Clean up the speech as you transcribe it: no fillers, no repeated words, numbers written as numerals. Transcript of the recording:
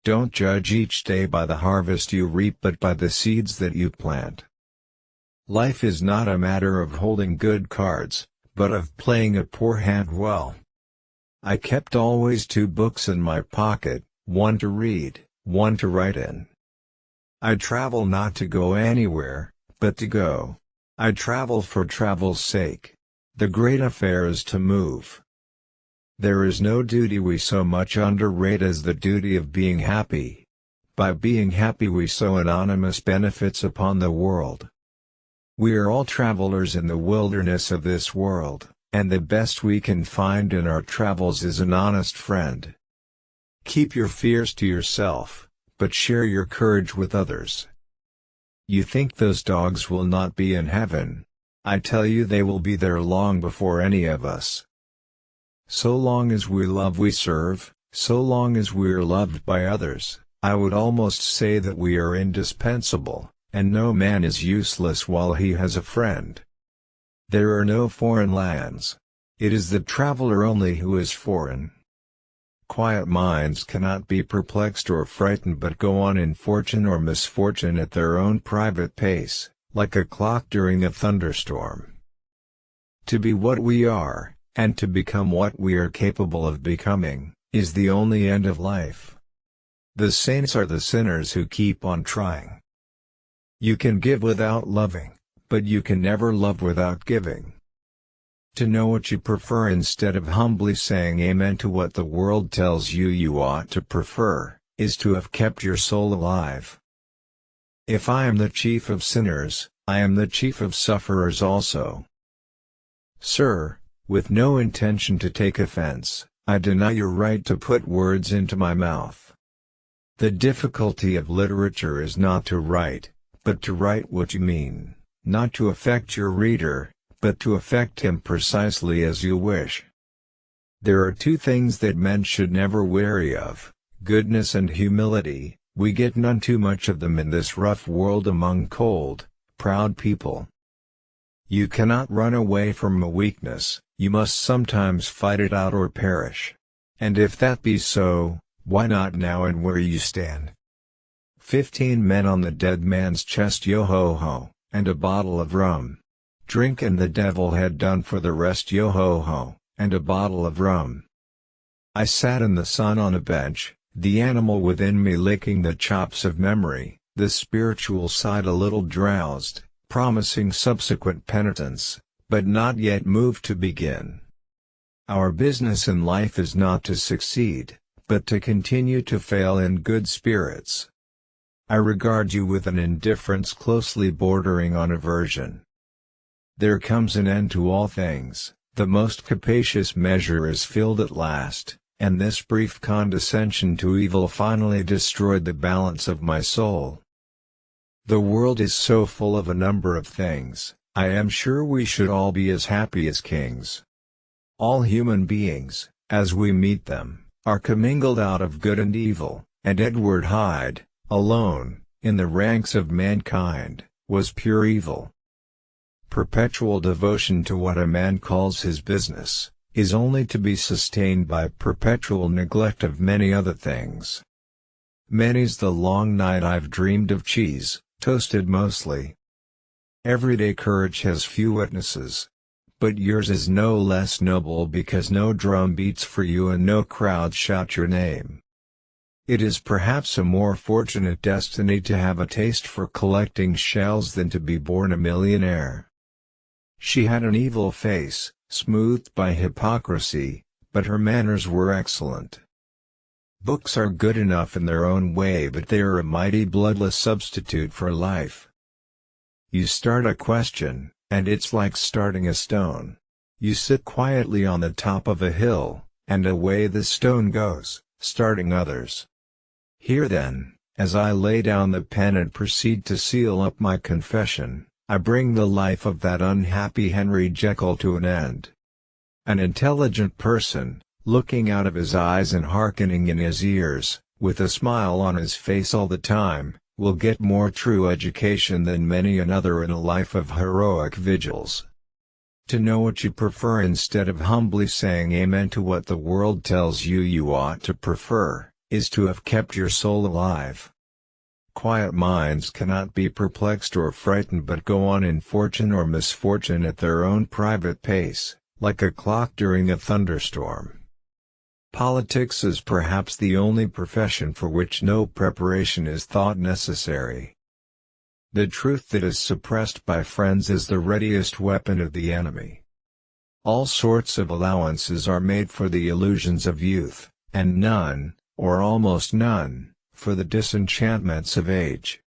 Don't judge each day by the harvest you reap but by the seeds that you plant. Life is not a matter of holding good cards, but of playing a poor hand well. I kept always 2 books in my pocket, one to read, one to write in. I travel not to go anywhere, but to go. I travel for travel's sake. The great affair is to move. There is no duty we so much underrate as the duty of being happy. By being happy we sow anonymous benefits upon the world. We are all travelers in the wilderness of this world, and the best we can find in our travels is an honest friend. Keep your fears to yourself, but share your courage with others. You think those dogs will not be in heaven? I tell you they will be there long before any of us. So long as we love we serve, so long as we are loved by others, I would almost say that we are indispensable, and no man is useless while he has a friend. There are no foreign lands. It is the traveler only who is foreign. Quiet minds cannot be perplexed or frightened but go on in fortune or misfortune at their own private pace, like a clock during a thunderstorm. To be what we are, and to become what we are capable of becoming, is the only end of life. The saints are the sinners who keep on trying. You can give without loving, but you can never love without giving. To know what you prefer instead of humbly saying amen to what the world tells you you ought to prefer, is to have kept your soul alive. If I am the chief of sinners, I am the chief of sufferers also. Sir, with no intention to take offense, I deny your right to put words into my mouth. The difficulty of literature is not to write, but to write what you mean, not to affect your reader, but to affect him precisely as you wish. There are 2 things that men should never weary of, goodness and humility. We get none too much of them in this rough world among cold, proud people. You cannot run away from a weakness, you must sometimes fight it out or perish. And if that be so, why not now and where you stand? 15 men on the dead man's chest, yo ho ho, and a bottle of rum. Drink and the devil had done for the rest, yo ho ho, and a bottle of rum. I sat in the sun on a bench, the animal within me licking the chops of memory, the spiritual side a little drowsed, promising subsequent penitence, but not yet moved to begin. Our business in life is not to succeed, but to continue to fail in good spirits. I regard you with an indifference closely bordering on aversion. There comes an end to all things, the most capacious measure is filled at last, and this brief condescension to evil finally destroyed the balance of my soul. The world is so full of a number of things, I am sure we should all be as happy as kings. All human beings, as we meet them, are commingled out of good and evil, and Edward Hyde, alone, in the ranks of mankind, was pure evil. Perpetual devotion to what a man calls his business, is only to be sustained by perpetual neglect of many other things. Many's the long night I've dreamed of cheese, toasted mostly. Everyday courage has few witnesses. But yours is no less noble because no drum beats for you and no crowd shout your name. It is perhaps a more fortunate destiny to have a taste for collecting shells than to be born a millionaire. She had an evil face, smoothed by hypocrisy, but her manners were excellent. Books are good enough in their own way, but they are a mighty bloodless substitute for life. You start a question, and it's like starting a stone. You sit quietly on the top of a hill, and away the stone goes, starting others. Here then, as I lay down the pen and proceed to seal up my confession, I bring the life of that unhappy Henry Jekyll to an end. An intelligent person, looking out of his eyes and hearkening in his ears, with a smile on his face all the time, will get more true education than many another in a life of heroic vigils. To know what you prefer instead of humbly saying amen to what the world tells you you ought to prefer, is to have kept your soul alive. Quiet minds cannot be perplexed or frightened but go on in fortune or misfortune at their own private pace, like a clock during a thunderstorm. Politics is perhaps the only profession for which no preparation is thought necessary. The truth that is suppressed by friends is the readiest weapon of the enemy. All sorts of allowances are made for the illusions of youth, and none, or almost none, for the disenchantments of age.